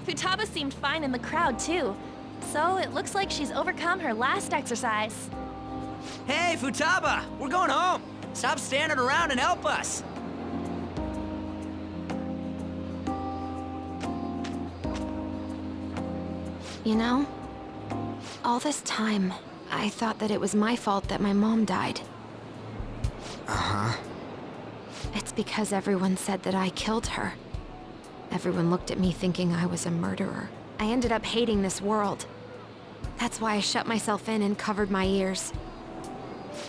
Futaba seemed fine in the crowd, too. So it looks like she's overcome her last exercise. Hey, Futaba! We're going home! Stop standing around and help us! You know, all this time, I thought that it was my fault that my mom died. Uh-huh. It's because everyone said that I killed her. Everyone looked at me thinking I was a murderer. I ended up hating this world. That's why I shut myself in and covered my ears.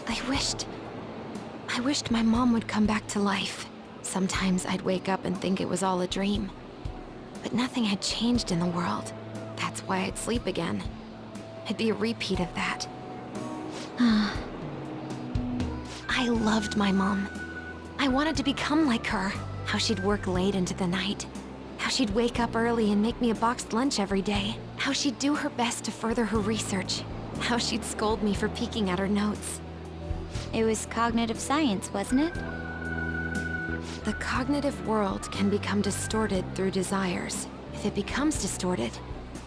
I wished my mom would come back to life. Sometimes I'd wake up and think it was all a dream. But nothing had changed in the world. That's why I'd sleep again. It'd be a repeat of that. I loved my mom. I wanted to become like her. How she'd work late into the night. How she'd wake up early and make me a boxed lunch every day. How she'd do her best to further her research. How she'd scold me for peeking at her notes. It was cognitive science, wasn't it? The cognitive world can become distorted through desires. If it becomes distorted,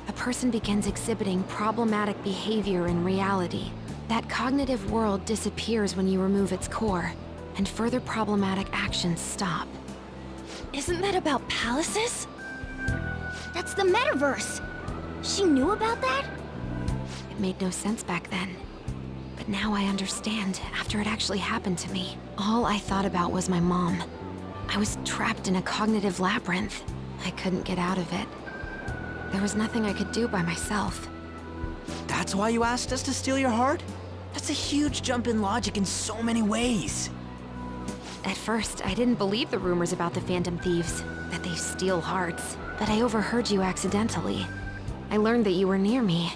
a person begins exhibiting problematic behavior in reality. That cognitive world disappears when you remove its core, and further problematic actions stop. Isn't that about palaces? That's the metaverse! She knew about that? It made no sense back then. But now I understand, after it actually happened to me. All I thought about was my mom. I was trapped in a cognitive labyrinth. I couldn't get out of it. There was nothing I could do by myself. That's why you asked us to steal your heart? That's a huge jump in logic in so many ways. At first, I didn't believe the rumors about the Phantom Thieves, that they steal hearts. But I overheard you accidentally. I learned that you were near me.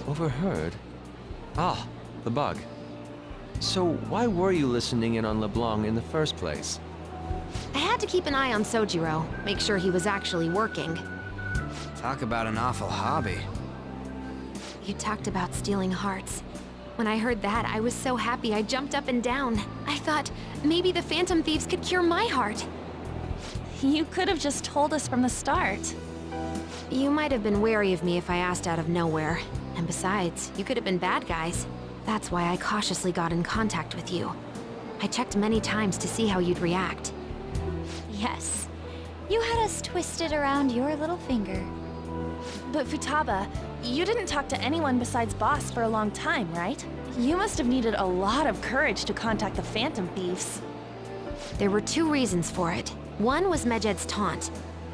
Overheard? Ah, the bug. So why were you listening in on LeBlanc in the first place? I had to keep an eye on Sojiro, make sure he was actually working. Talk about an awful hobby. You talked about stealing hearts. When I heard that, I was so happy I jumped up and down. I thought, maybe the Phantom Thieves could cure my heart. You could have just told us from the start. You might have been wary of me if I asked out of nowhere. And besides, you could have been bad guys. That's why I cautiously got in contact with you. I checked many times to see how you'd react. Yes. You had us twisted around your little finger. But Futaba, you didn't talk to anyone besides Boss for a long time, right? You must have needed a lot of courage to contact the Phantom Thieves. There were two reasons for it. One was Medjed's taunt.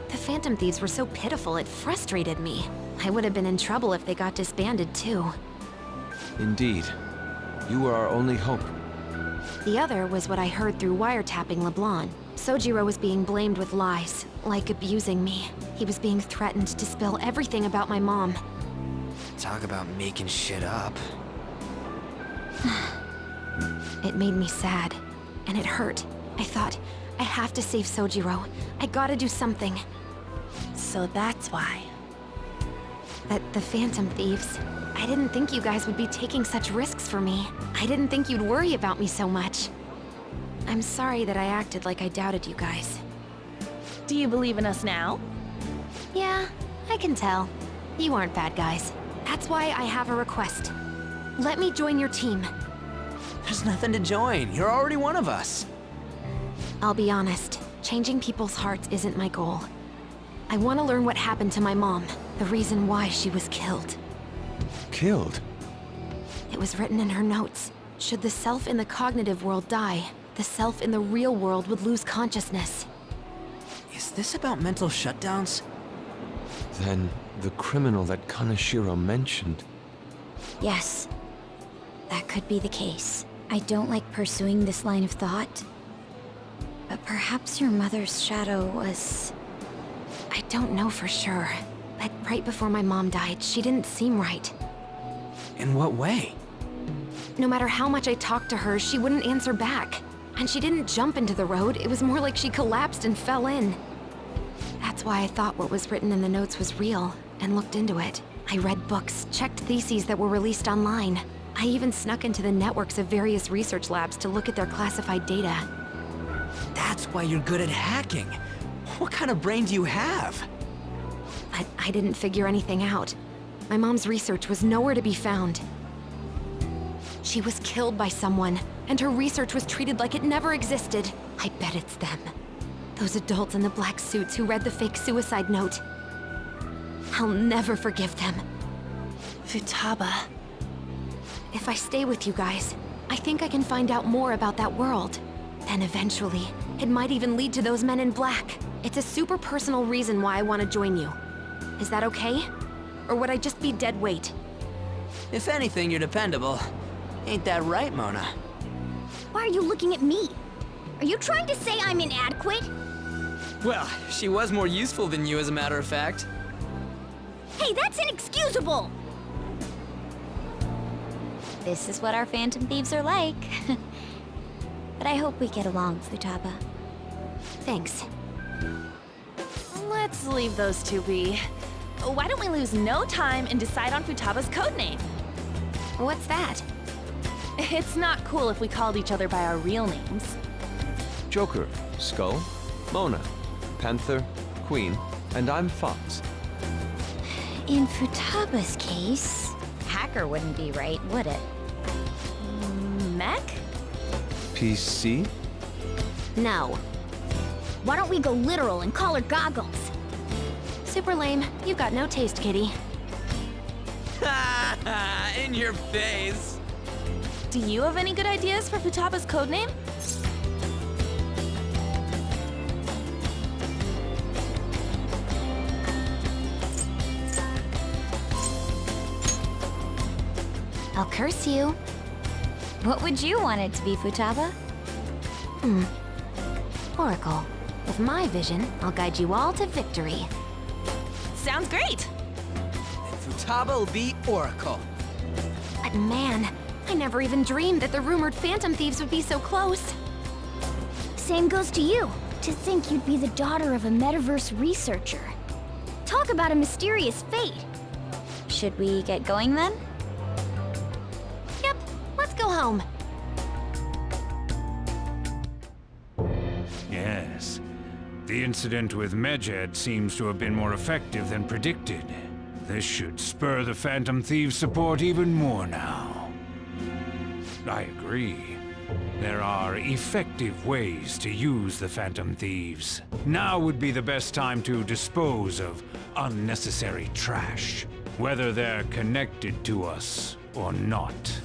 The Phantom Thieves were so pitiful it frustrated me. I would have been in trouble if they got disbanded too. Indeed. You were our only hope. The other was what I heard through wiretapping LeBlanc. Sojiro was being blamed with lies, like abusing me. He was being threatened to spill everything about my mom. Talk about making shit up. It made me sad, and it hurt. I thought, I have to save Sojiro. I gotta do something. So that's why. The Phantom Thieves. I didn't think you guys would be taking such risks for me. I didn't think you'd worry about me so much. I'm sorry that I acted like I doubted you guys. Do you believe in us now? Yeah, I can tell. You aren't bad guys. That's why I have a request. Let me join your team. There's nothing to join. You're already one of us. I'll be honest, changing people's hearts isn't my goal. I want to learn what happened to my mom, the reason why she was killed. Killed? It was written in her notes. Should the self in the cognitive world die, the self in the real world would lose consciousness. Is this about mental shutdowns? Then the criminal that Kaneshiro mentioned. Yes. That could be the case. I don't like pursuing this line of thought. But perhaps your mother's shadow was... I don't know for sure, but right before my mom died, she didn't seem right. In what way? No matter how much I talked to her, she wouldn't answer back. And she didn't jump into the road, it was more like she collapsed and fell in. That's why I thought what was written in the notes was real, and looked into it. I read books, checked theses that were released online. I even snuck into the networks of various research labs to look at their classified data. That's why you're good at hacking. What kind of brain do you have? but I didn't figure anything out. My mom's research was nowhere to be found. She was killed by someone, and her research was treated like it never existed. I bet it's them. Those adults in the black suits who read the fake suicide note. I'll never forgive them. Futaba. If I stay with you guys, I think I can find out more about that world. Then eventually, it might even lead to those men in black. It's a super personal reason why I want to join you. Is that okay? Or would I just be dead weight? If anything, you're dependable. Ain't that right, Mona? Why are you looking at me? Are you trying to say I'm inadequate? Well, she was more useful than you, as a matter of fact. Hey, that's inexcusable! This is what our Phantom Thieves are like. But I hope we get along, Futaba. Thanks. Let's leave those two be. Why don't we lose no time and decide on Futaba's codename? What's that? It's not cool if we called each other by our real names. Joker, Skull, Mona, Panther, Queen, and I'm Fox. In Futaba's case, hacker wouldn't be right, would it? Mech? PC? No. Why don't we go literal and call her Goggles? Super lame. You've got no taste, kitty. In your face. Do you have any good ideas for Futaba's codename? I'll curse you. What would you want it to be, Futaba? Oracle. With my vision, I'll guide you all to victory. Sounds great! Futaba will be Oracle. But man, I never even dreamed that the rumored Phantom Thieves would be so close. Same goes to you. To think you'd be the daughter of a metaverse researcher. Talk about a mysterious fate. Should we get going then? Yep, let's go home. Yes. The incident with Medjed seems to have been more effective than predicted. This should spur the Phantom Thieves' support even more now. I agree. There are effective ways to use the Phantom Thieves. Now would be the best time to dispose of unnecessary trash, whether they're connected to us or not.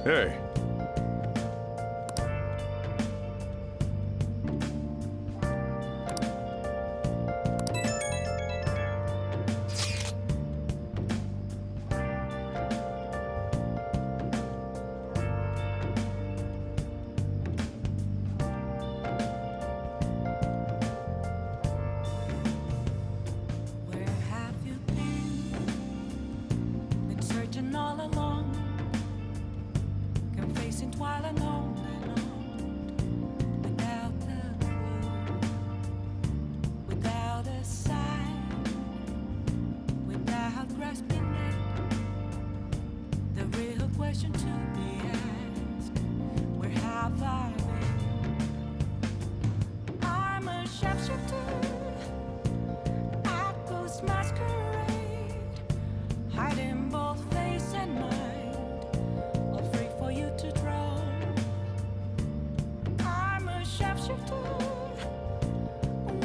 Hey. Where have you been? Been searching all along, confessing while alone and on, without a clue, without a sign, without grasping it. The real question to be asked: where have I been? I'm a sharpshooter. Ghost masquerade, hiding both face and mind, all free for you to draw. I'm a sharpshooter.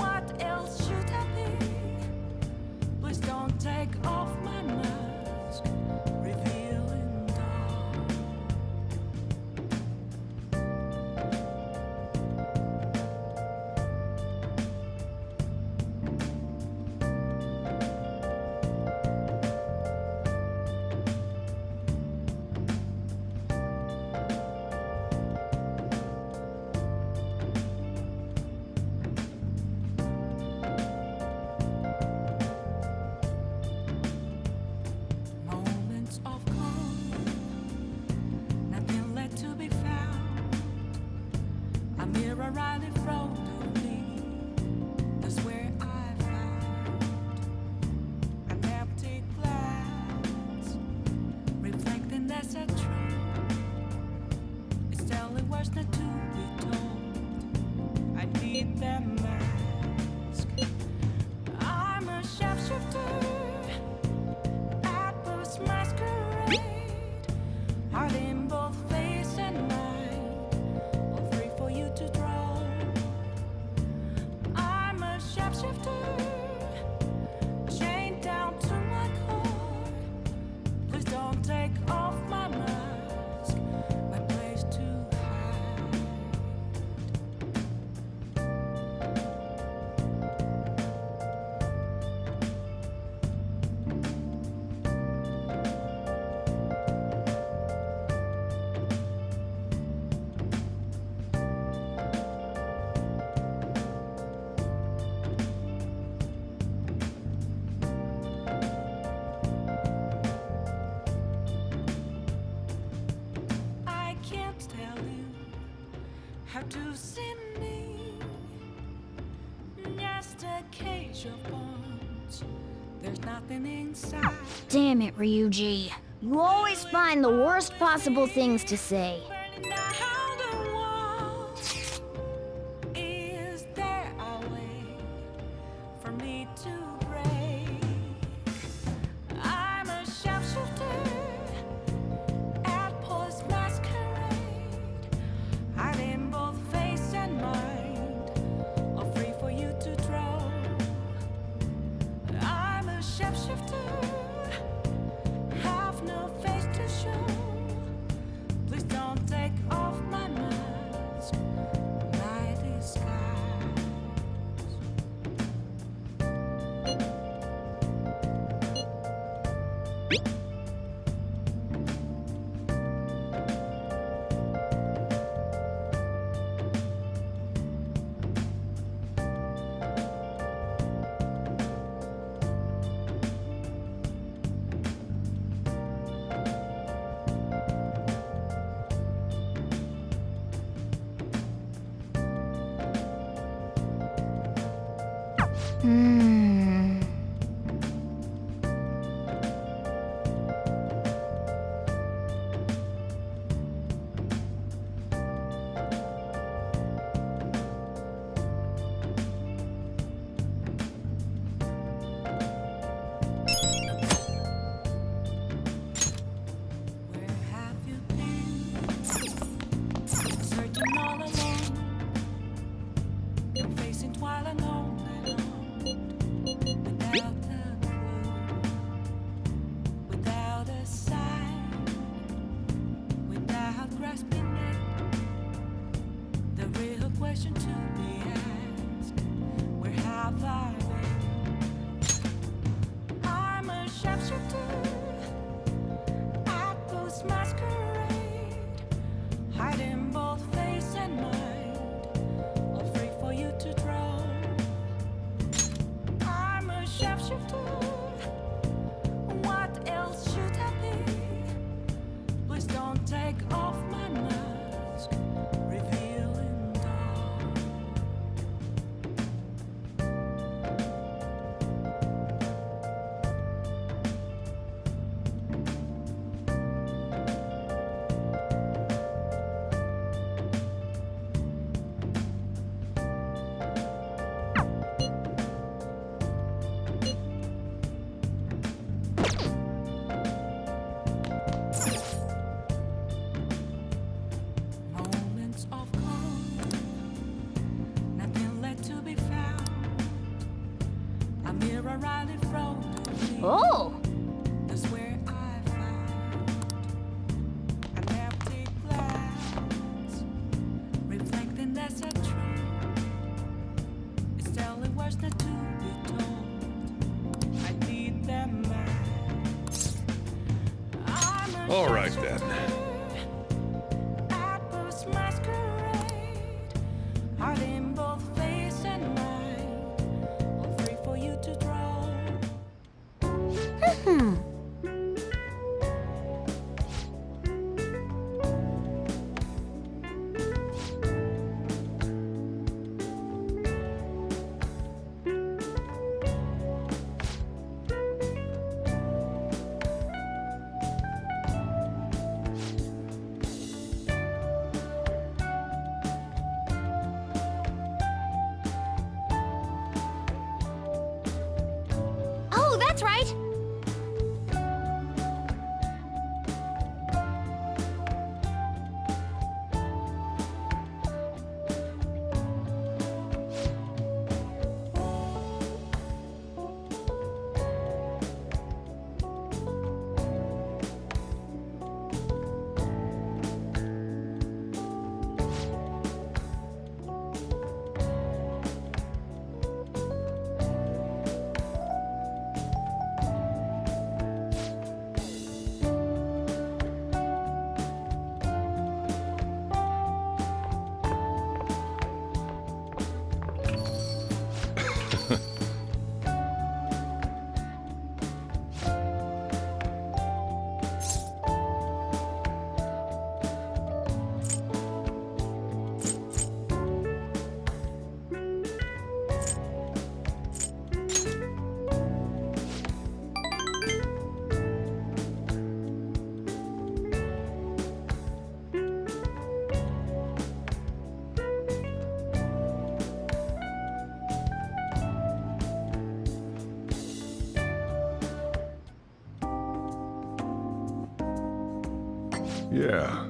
What else should I be? Please don't take off my mask, revealing dawn. Moments of calm, nothing left to be found. A mirror right in front of me, that's where I found an empty glass, reflecting that's a truth. It's telling words not to have to see me. Just a cage of bones. There's nothing inside. Damn it, Ryuji. You always find the worst possible things to say. Burning down the walls. Is there a way for me to break? I'm a sharpshooter at Paul's masquerade. Hiding both face and mind, all free for you to draw. I'm a shapeshifter, have no face to show. Please don't take off my mask, my disguise. Where have you been? Searching all alone, facing twilight on and on, without a clue, without a sign, without grasping it. The real question to be asked: where have I been? I'm a sharpshooter at Post Masquerade, hiding both face and mind, all free for you to draw. I'm a sharpshooter. What else should I be? Please don't take off my mask, revealing dawn. Moments of calm, nothing left to be found. A mirror right in front of me. Oh! That's where I found an empty glass, reflecting as a tree. It's telling words not to be told. I need them back. I'm a All right, sharpshooter then. at Post Masquerade, hiding both face and mind, all free for you to draw. Oh, that's right! Yeah.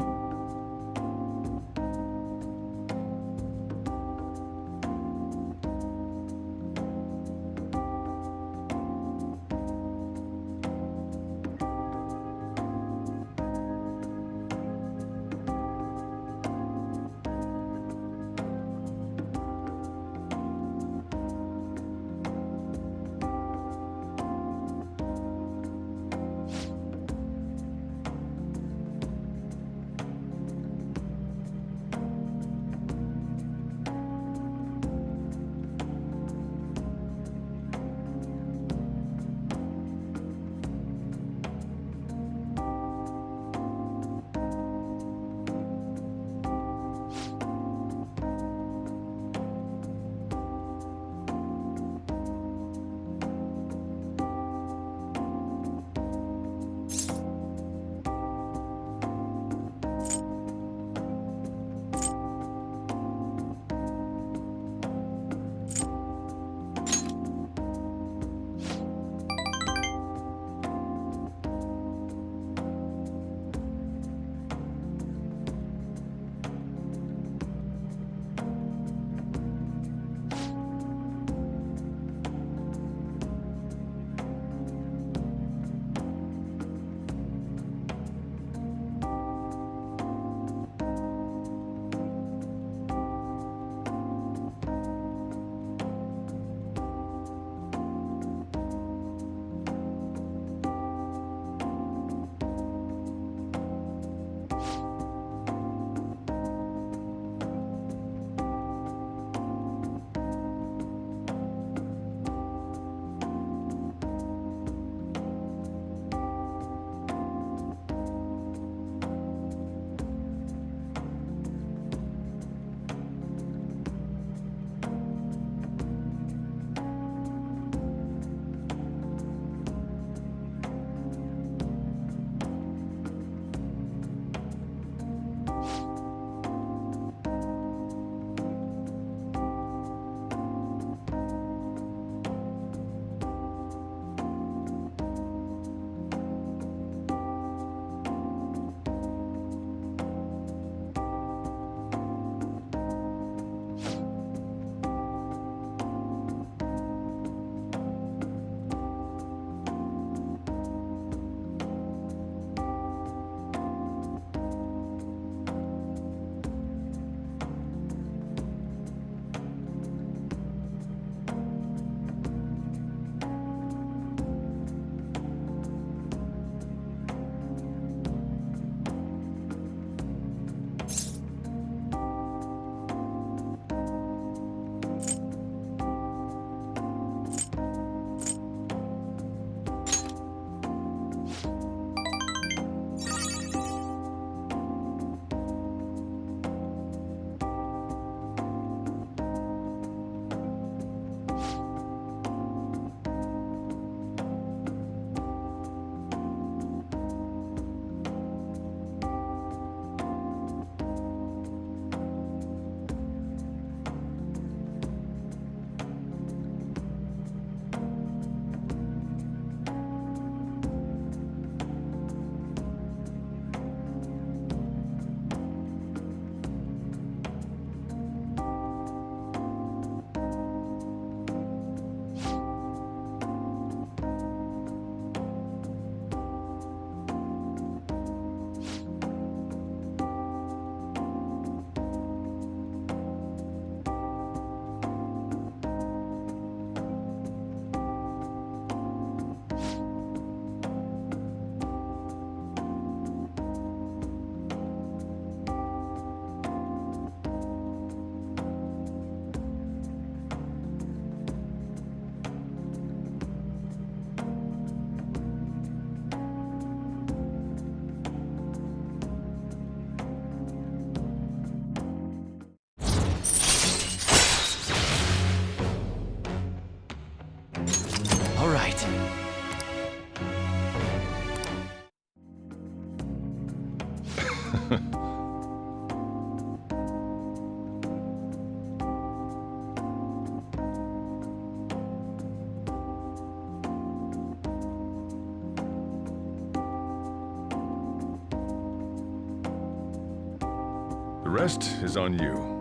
The rest is on you.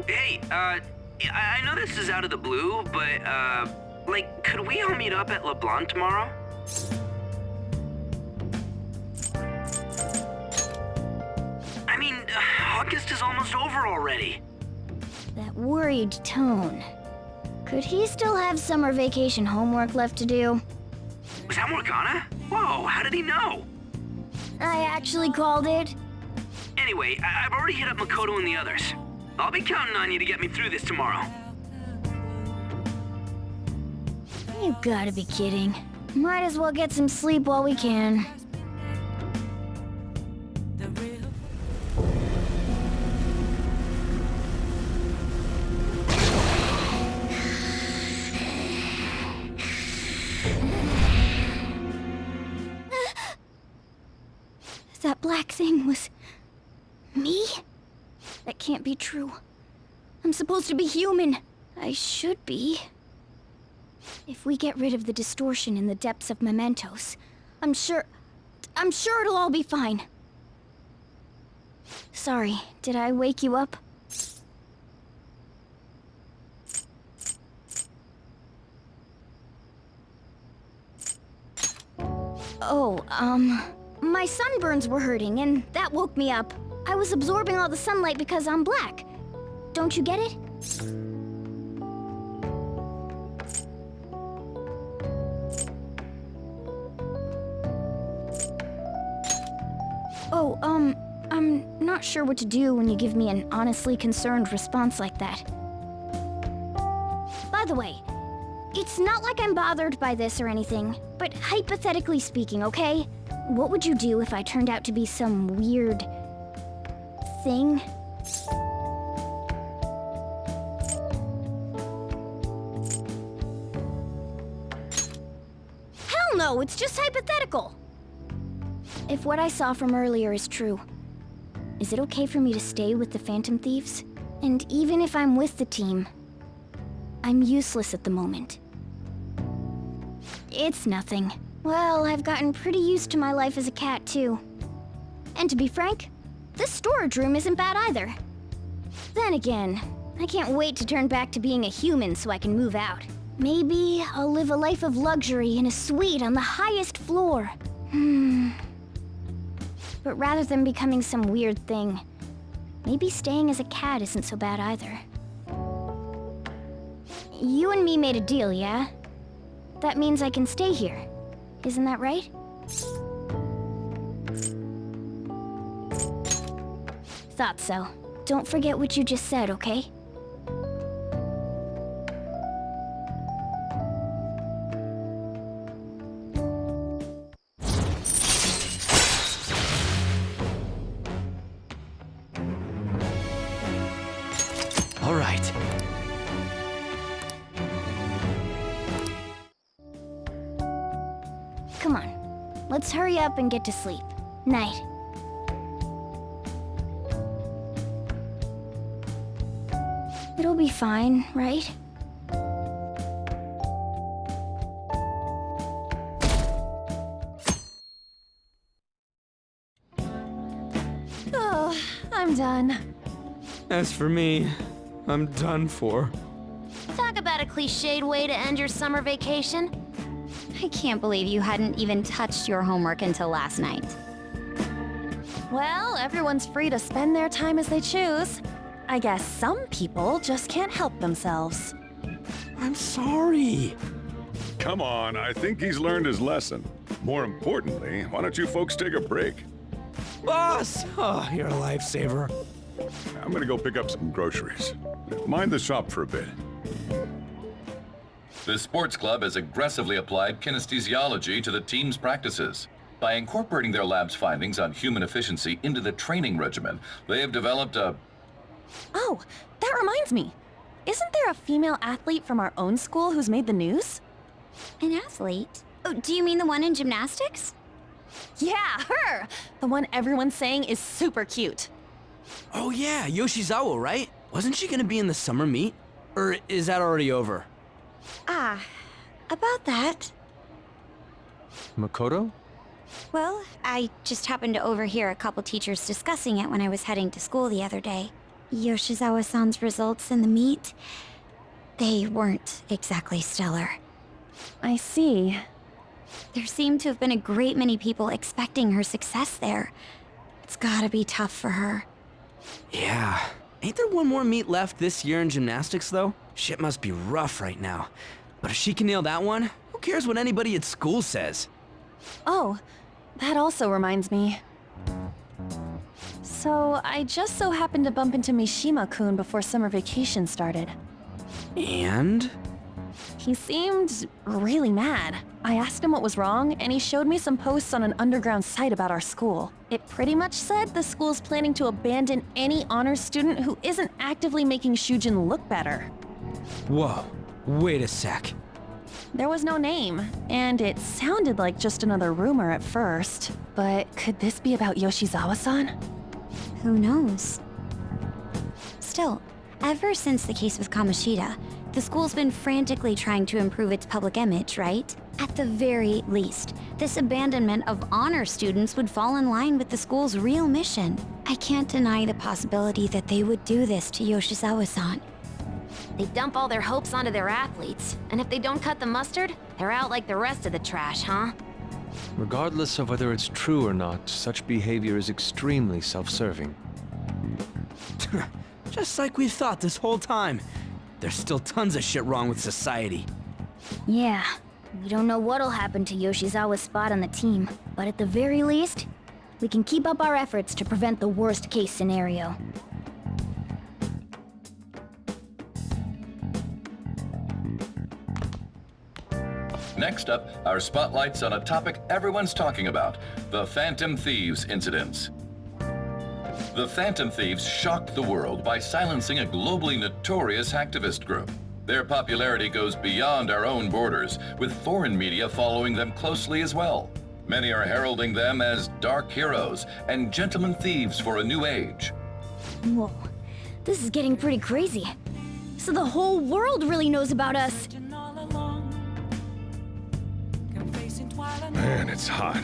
Hey, I know this is out of the blue, but, like, could we all meet up at LeBlanc tomorrow? I mean, August is almost over already. That worried tone. Could he still have summer vacation homework left to do? Was that Morgana? Whoa, how did he know? I actually called it. Anyway, I've already hit up Makoto and the others. I'll be counting on you to get me through this tomorrow. You gotta be kidding. Might as well get some sleep while we can. That black thing was... me? That can't be true. I'm supposed to be human. I should be. If we get rid of the distortion in the depths of mementos, I'm sure it'll all be fine. Sorry, did I wake you up? Oh, my sunburns were hurting, and that woke me up. I was absorbing all the sunlight because I'm black. Don't you get it? Oh, I'm not sure what to do when you give me an honestly concerned response like that. By the way, it's not like I'm bothered by this or anything, but hypothetically speaking, okay? What would you do if I turned out to be some weird... thing? Hell no, it's just hypothetical! If what I saw from earlier is true, is it okay for me to stay with the Phantom Thieves? And even if I'm with the team, I'm useless at the moment. It's nothing. Well, I've gotten pretty used to my life as a cat, too. And to be frank, this storage room isn't bad either. Then again, I can't wait to turn back to being a human so I can move out. Maybe I'll live a life of luxury in a suite on the highest floor. But rather than becoming some weird thing, maybe staying as a cat isn't so bad either. You and me made a deal, yeah? That means I can stay here. Isn't that right? Thought so. don't forget what you just said, okay? All right. Come on, let's hurry up and get to sleep. Night. It'll be fine, right? Oh, I'm done. As for me, I'm done for. Talk about a cliched way to end your summer vacation. I can't believe you hadn't even touched your homework until last night. Well, everyone's free to spend their time as they choose. I guess some people just can't help themselves. I'm sorry. Come on, I think he's learned his lesson. More importantly, why don't you folks take a break? Boss! Oh, you're a lifesaver. I'm gonna go pick up some groceries. Mind the shop for a bit. The sports club has aggressively applied kinesthesiology to the team's practices. By incorporating their lab's findings on human efficiency into the training regimen, they have developed a... Oh, that reminds me. Isn't there a female athlete from our own school who's made the news? An athlete? Oh, do you mean the one in gymnastics? Yeah, her! The one everyone's saying is super cute. Oh yeah, Yoshizawa, right? Wasn't she gonna be in the summer meet? Or is that already over? Ah, about that. Makoto? Well, I just happened to overhear a couple teachers discussing it when I was heading to school the other day. Yoshizawa-san's results in the meet, they weren't exactly stellar. I see. There seemed to have been a great many people expecting her success there. It's gotta be tough for her. Yeah. Ain't there one more meet left this year in gymnastics, though? Shit must be rough right now. But if she can nail that one, who cares what anybody at school says? Oh, that also reminds me. So, I just so happened to bump into Mishima-kun before summer vacation started. And? He seemed really mad. I asked him what was wrong, and he showed me some posts on an underground site about our school. It pretty much said the school's planning to abandon any honors student who isn't actively making Shujin look better. Whoa, wait a sec. There was no name, and it sounded like just another rumor at first. But could this be about Yoshizawa-san? Who knows? Still, ever since the case with Kamoshida, the school's been frantically trying to improve its public image, right? At the very least, this abandonment of honor students would fall in line with the school's real mission. I can't deny the possibility that they would do this to Yoshizawa-san. They dump all their hopes onto their athletes, and if they don't cut the mustard, they're out like the rest of the trash, huh? Regardless of whether it's true or not, such behavior is extremely self-serving. Just like we thought this whole time. There's still tons of shit wrong with society. Yeah, we don't know what'll happen to Yoshizawa's spot on the team, but at the very least, we can keep up our efforts to prevent the worst case scenario. Next up, our spotlights on a topic everyone's talking about, the Phantom Thieves incidents. The Phantom Thieves shocked the world by silencing a globally notorious hacktivist group. Their popularity goes beyond our own borders, with foreign media following them closely as well. Many are heralding them as dark heroes and gentlemen thieves for a new age. Whoa, this is getting pretty crazy. So the whole world really knows about us. Man, it's hot.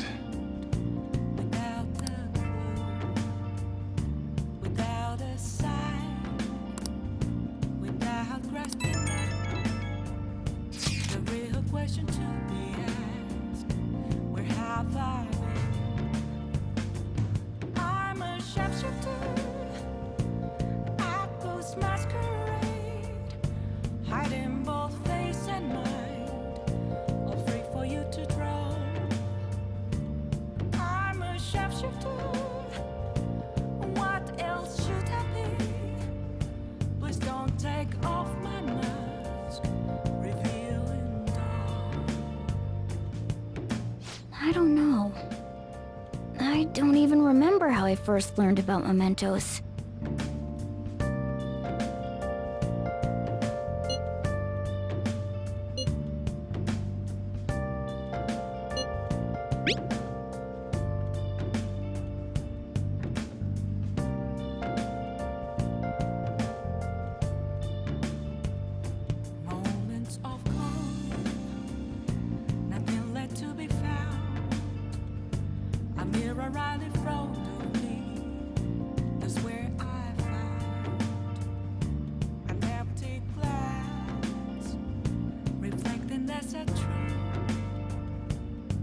I first learned about mementos. Moments of calm, nothing left to be found. A mirror right in front of me, that's where I found an empty glass, reflecting as a tree.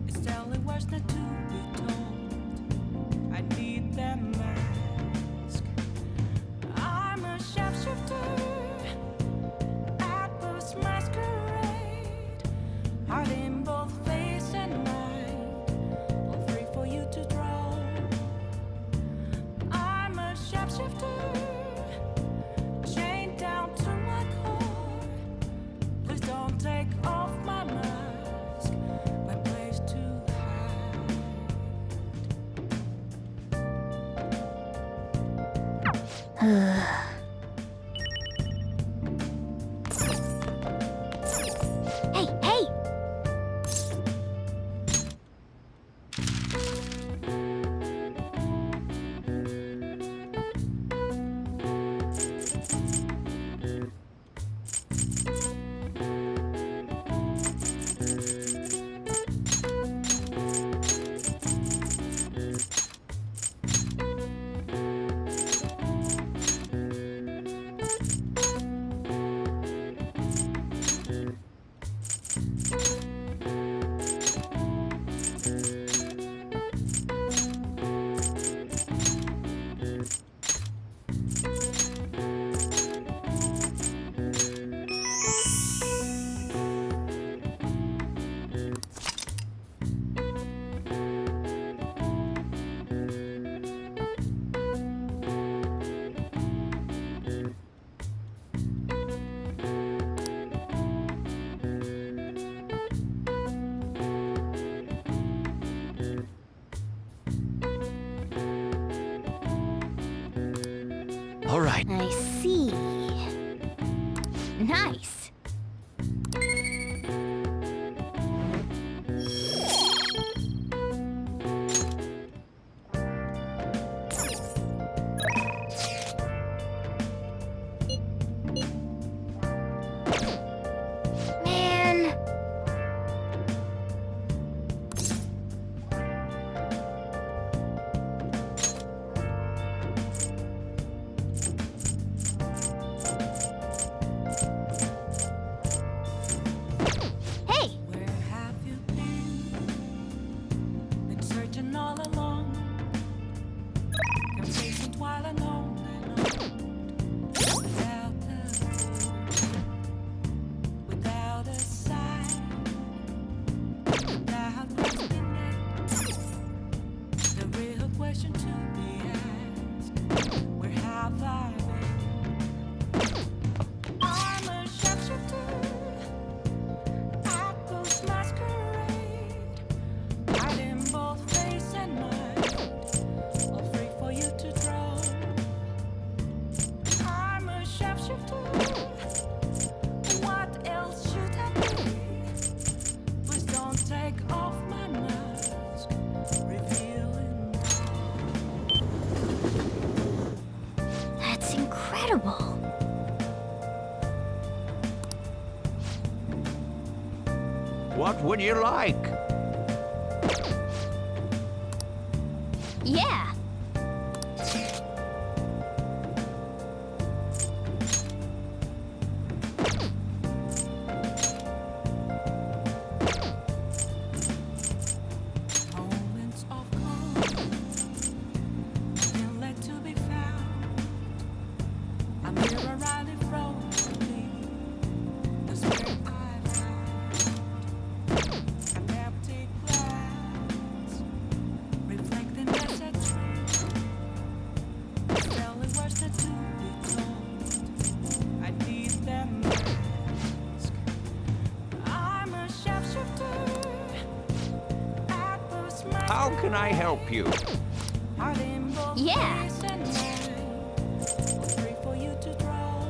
It's telling words not to be told. I need that mask. I'm a shapeshifter. Masquerade, heart in both face and mind, all free for you to draw. I'm a shapeshifter, chained down to my core. Please don't take off my mask, my place to hide. Hey, hey! All right. I see. Nice. Man. Hey! Where have you been? Been searching all along. Complacent while alone and on. Without a clue, without a sign, without grasping it. The real question to be asked: where have I been? I'm a shapeshifter. Apples masquerade, hide in both face and mind, all free for you to draw. I'm a shapeshifter. What else should I be? Please don't take off my mask, revealing. That's incredible. What would you like? Yeah. Moments of calm, nothing left to be found. A mirror right in front of me, that's where I found an empty glass, reflecting as a tree. Telling words that to be told. I need them mask. I'm a shapeshifter. How can I help you? Heart in both Yeah. face and mind, free for you to draw.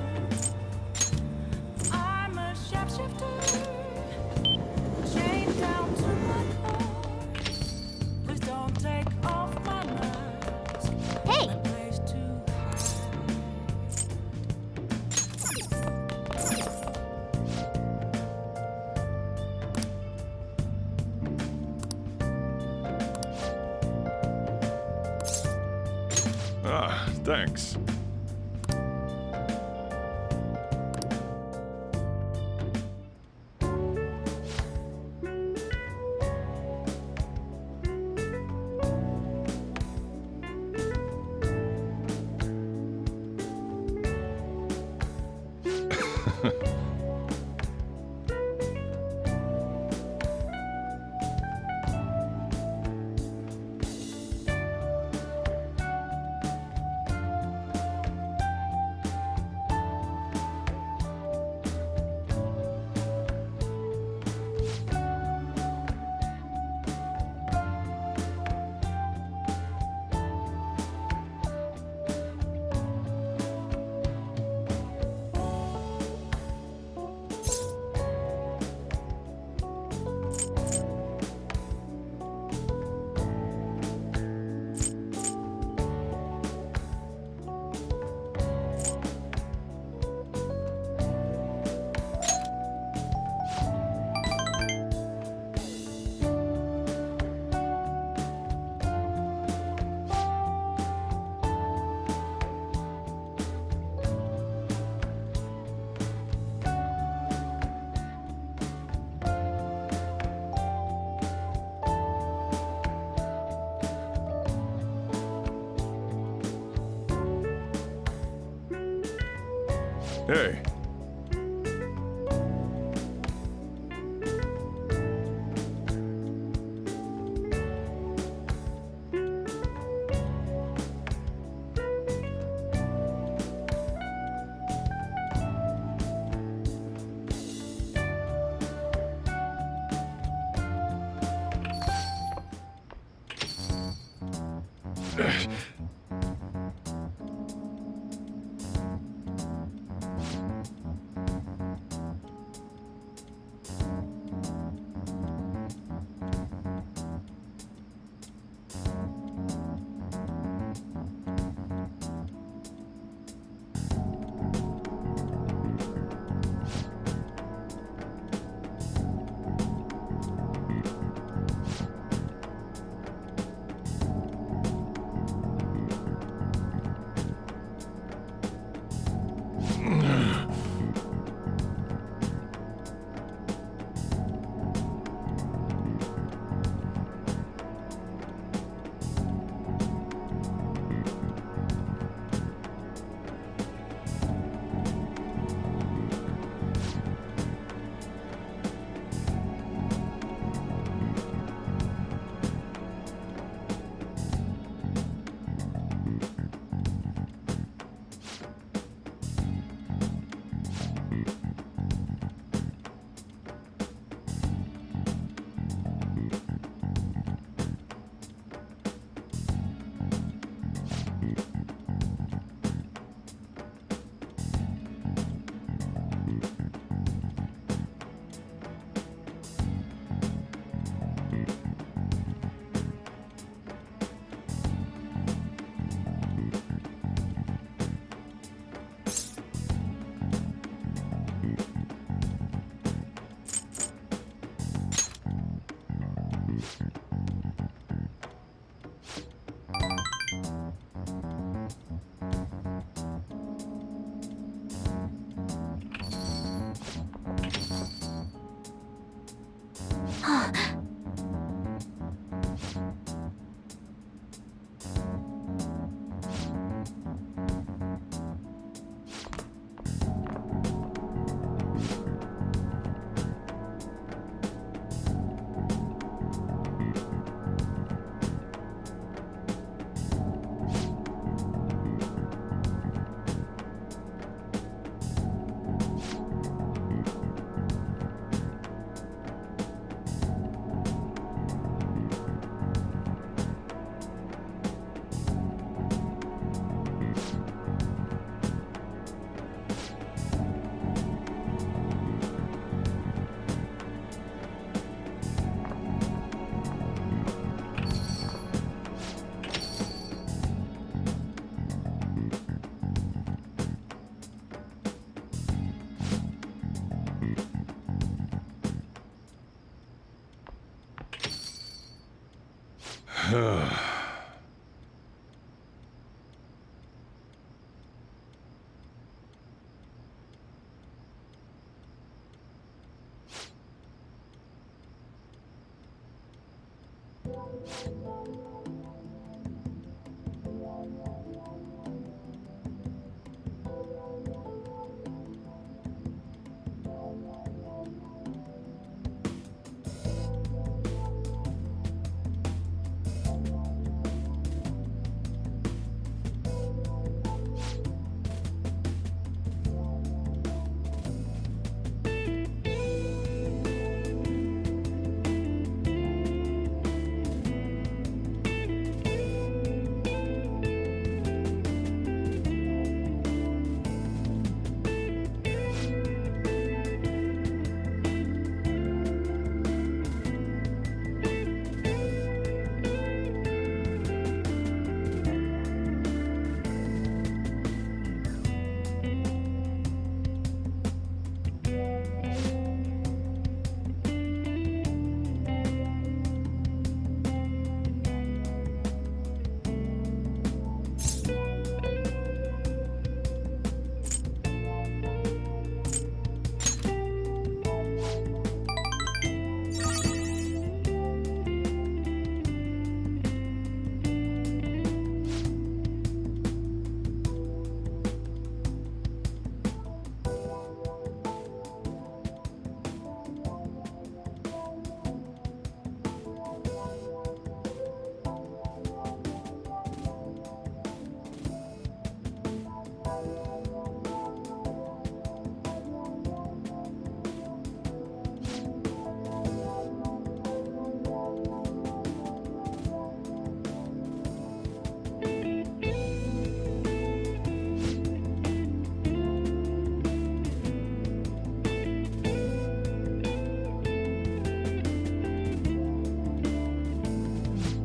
I'm a shapeshifter, chained down to my core. Please don't take off my mask. Hey! My place to Ah, thanks. Hey.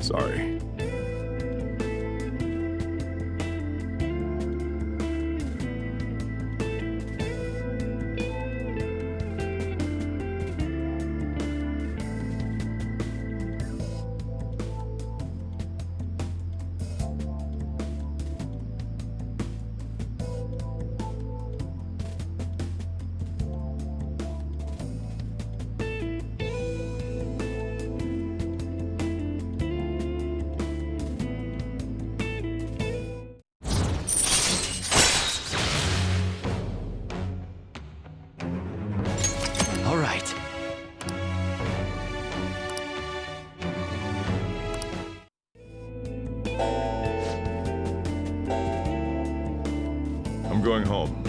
Sorry. All right. I'm going home.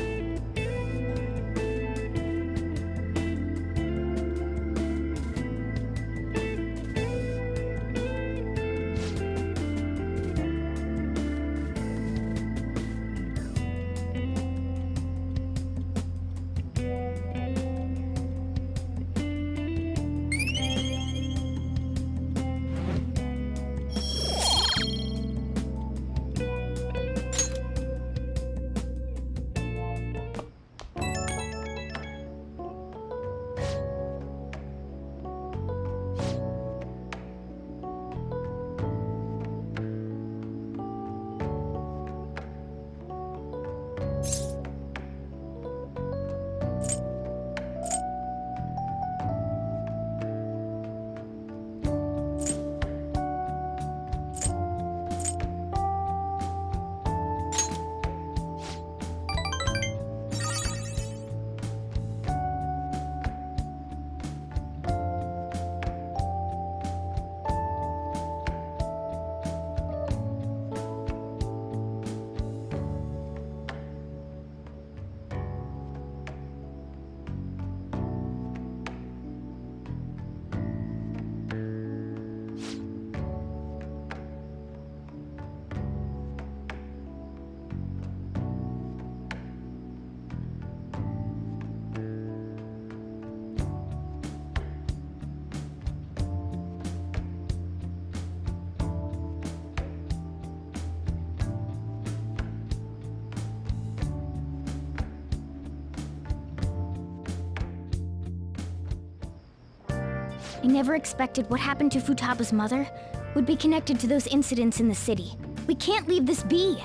I never expected what happened to Futaba's mother would be connected to those incidents in the city. We can't leave this be.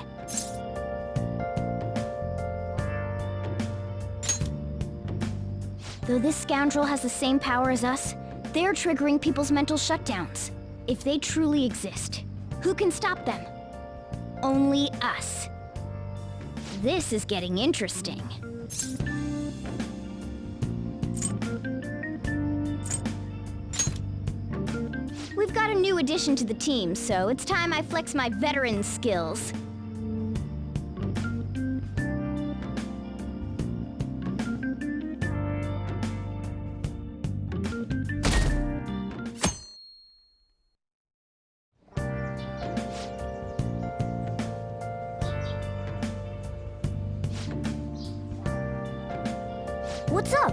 Though this scoundrel has the same power as us, they're triggering people's mental shutdowns. If they truly exist, who can stop them? Only us. This is getting interesting. We've got a new addition to the team, so it's time I flex my veteran skills. What's up?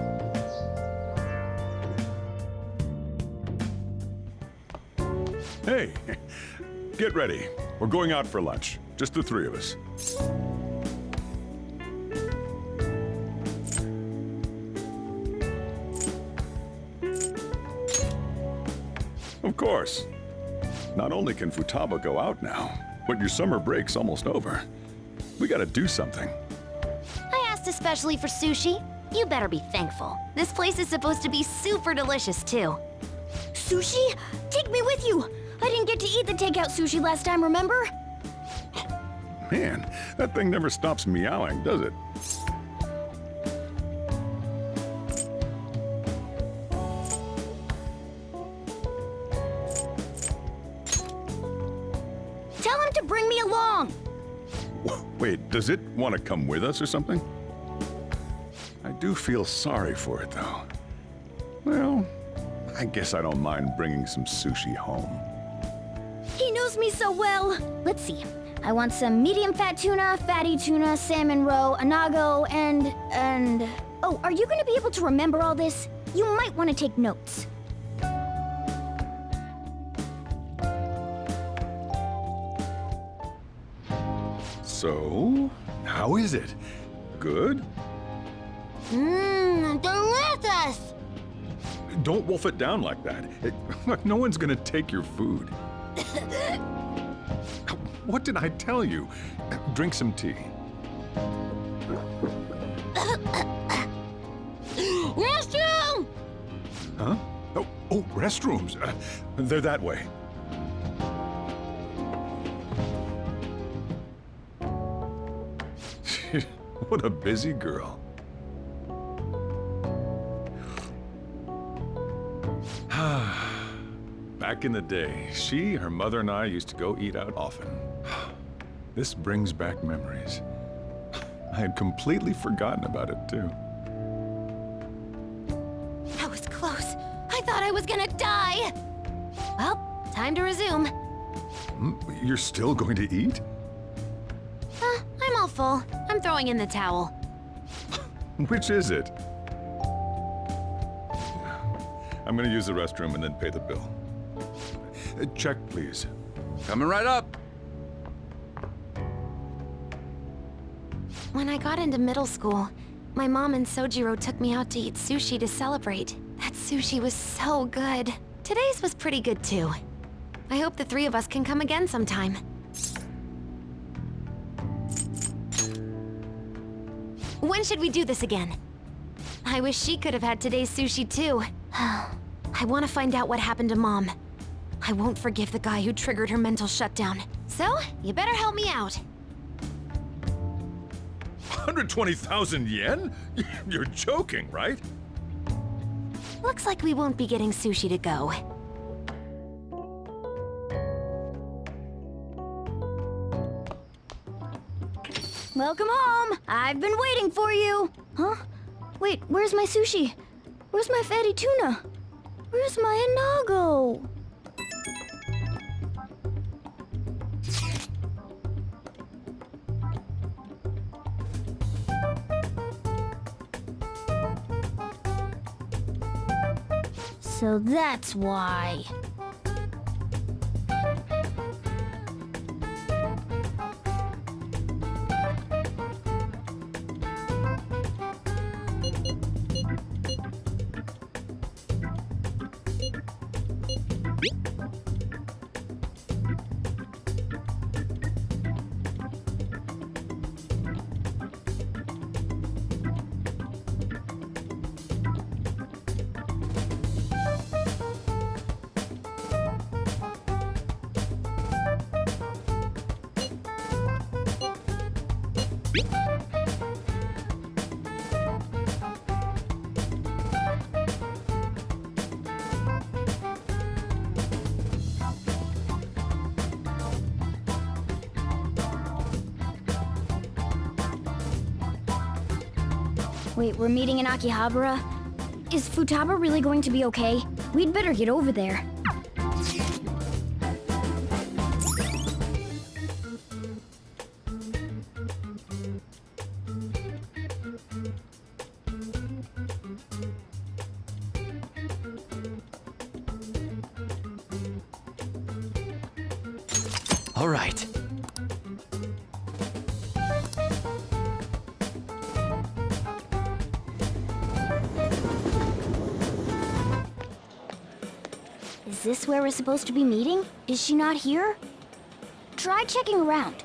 Hey, get ready. We're going out for lunch. Just the three of us. Of course. Not only can Futaba go out now, but your summer break's almost over. We gotta do something. I asked especially for sushi. You better be thankful. This place is supposed to be super delicious, too. Sushi? Take me with you! I didn't get to eat the takeout sushi last time, remember? Man, that thing never stops meowing, does it? Tell him to bring me along! Wait, does it want to come with us or something? I do feel sorry for it, though. Well, I guess I don't mind bringing some sushi home. He knows me so well! Let's see. I want some medium-fat tuna, fatty tuna, salmon roe, anago, and... Oh, are you gonna be able to remember all this? You might want to take notes. So, how is it? Good? Delicious! Don't wolf it down like that. No one's gonna take your food. What did I tell you? Drink some tea. Restroom! Huh? Oh, restrooms. They're that way. What a busy girl. Back in the day, she, her mother, and I used to go eat out often. This brings back memories. I had completely forgotten about it, too. That was close. I thought I was gonna die. Well, time to resume. You're still going to eat? I'm all full. I'm throwing in the towel. Which is it? I'm gonna use the restroom and then pay the bill. Check, please. Coming right up. When I got into middle school, my mom and Sojiro took me out to eat sushi to celebrate. That sushi was so good. Today's was pretty good too. I hope the three of us can come again sometime. When should we do this again? I wish she could have had today's sushi too. I want to find out what happened to Mom. I won't forgive the guy who triggered her mental shutdown. So, you better help me out. 120,000 yen? You're joking, right? Looks like we won't be getting sushi to go. Welcome home! I've been waiting for you! Huh? Wait, where's my sushi? Where's my fatty tuna? Where's my anago? So that's why. Wait, we're meeting in Akihabara? Is Futaba really going to be okay? We'd better get over there. All right. Is this where we're supposed to be meeting? Is she not here? Try checking around.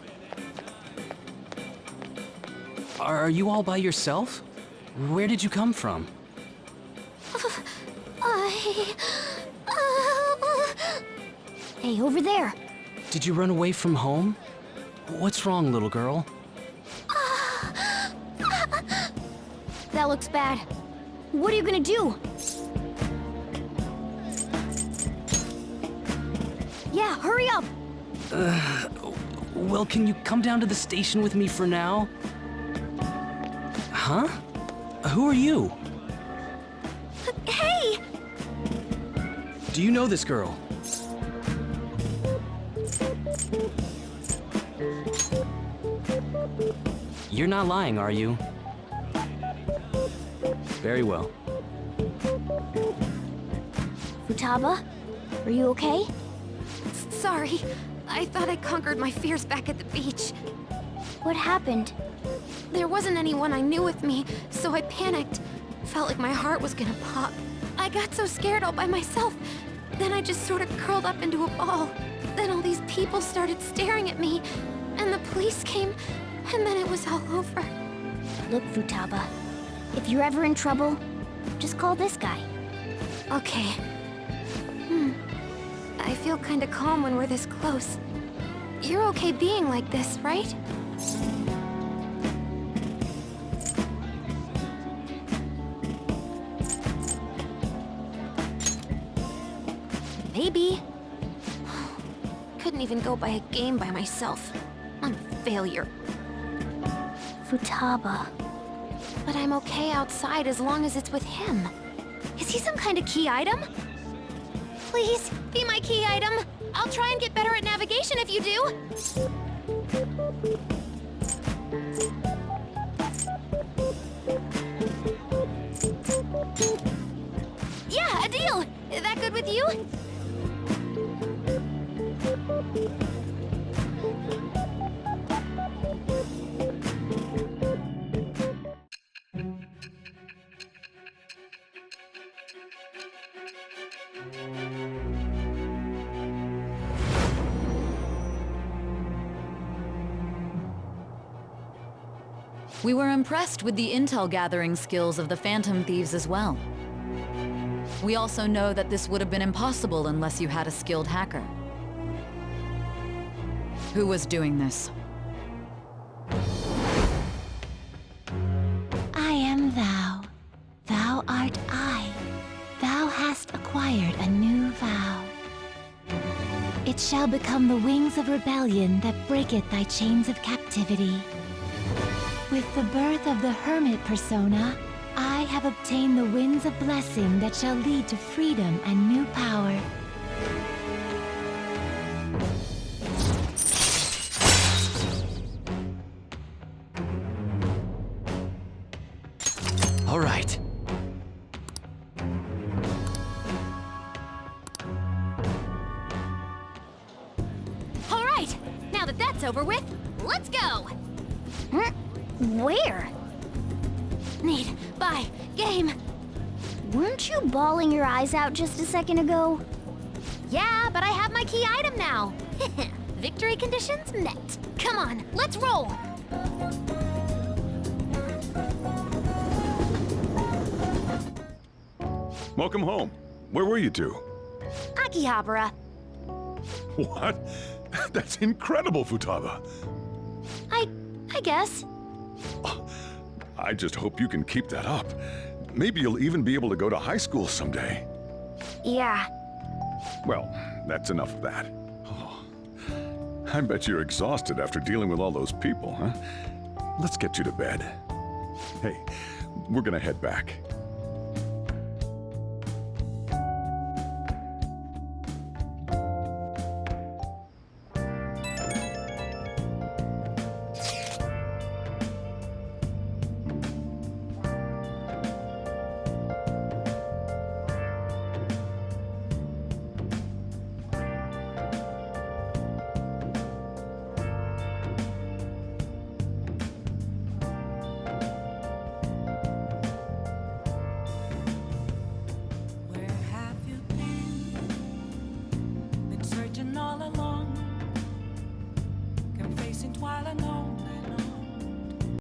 Are you all by yourself? Where did you come from? Hey, over there. Did you run away from home? What's wrong, little girl? That looks bad. What are you gonna do? Yeah, hurry up! Well, can you come down to the station with me for now? Huh? Who are you? Hey! Do you know this girl? You're not lying, are you? Very well. Futaba? Are you okay? Sorry. I thought I conquered my fears back at the beach. What happened? There wasn't anyone I knew with me, so I panicked. Felt like my heart was gonna pop. I got so scared all by myself. Then I just sort of curled up into a ball. Then all these people started staring at me, and the police came, and then it was all over. Look, Futaba. If you're ever in trouble, just call this guy. Okay. I feel kinda calm when we're this close. You're okay being like this, right? Maybe. Couldn't even go by a game by myself. I'm a failure. Futaba. But I'm okay outside as long as it's with him. Is he some kind of key item? Please, be my key item. I'll try and get better at navigation if you do. Yeah, a deal. That good with you? We were impressed with the intel gathering skills of the Phantom Thieves as well. We also know that this would have been impossible unless you had a skilled hacker. Who was doing this? I am thou. Thou art I. Thou hast acquired a new vow. It shall become the wings of rebellion that breaketh thy chains of captivity. With the birth of the hermit persona, I have obtained the winds of blessing that shall lead to freedom and new power. All right. All right, now that that's over with, let's go. Where? Need, buy, game. Weren't you bawling your eyes out just a second ago? Yeah, but I have my key item now. Victory conditions met. Come on, let's roll. Welcome home. Where were you two? Akihabara. What? That's incredible, Futaba. I guess. I just hope you can keep that up. Maybe you'll even be able to go to high school someday. Yeah. Well, that's enough of that. I bet you're exhausted after dealing with all those people, huh? Let's get you to bed. Hey, we're gonna head back.